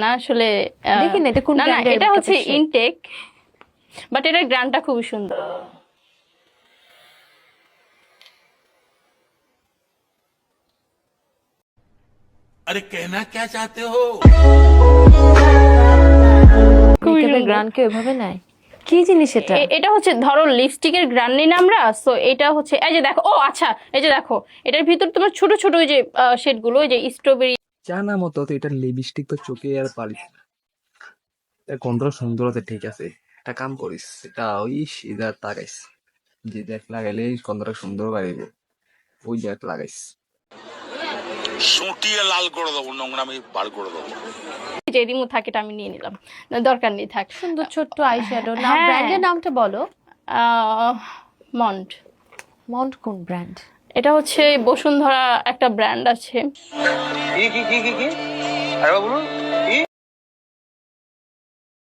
না আসলে দেখি না এটা কোন না না ব্র্যান্ডের এটা হচ্ছে makeup এর shade? ইনটেক, বাট এটার গ্রানটা খুবই সুন্দর। अरे कहना क्या चाहते हो? খুবই মেকআপের সুন্দর। গ্রান কি ওইভাবে নেয়? কি জিনিস এটা? এটা হচ্ছে ধরো লিপস্টিকের গ্রান নিই না আমরা, সো এটা হচ্ছে এই যে দেখো, ও আচ্ছা এই যে দেখো এটার ভিতর তোমার ছোট ছোট ওই যে শেড গুলো, ওই যে স্ট্রবেরি। জানা মতো তো এটা লিপস্টিক তো চোখে আর পারিস না। এটা গন্ধ সুন্দর আছে ঠিক আছে, একটা কাম করিস, এটা ওই সিধা তাকাইস, যে দেখ লাগাইলে এই গন্ধটা সুন্দর বাড়িব, ওই দেখ লাগাইস। সুটিয়ে লাল করে দেবো, নোংরামি বার করে দেবো। যে রিমু থাকে এটা আমি নিয়ে নিলাম, না, দরকার নেই থাক। সুন্দর ছোট্ট আইশ্যাডো না, হ্যাঁ। ব্র্যান্ডের নামটা বলো। মন্ট। মন্ট কোন ব্র্যান্ড? এটা হচ্ছে বসুন্ধরা একটা ব্র্যান্ড আছে। কি আরে বাবা বলুন।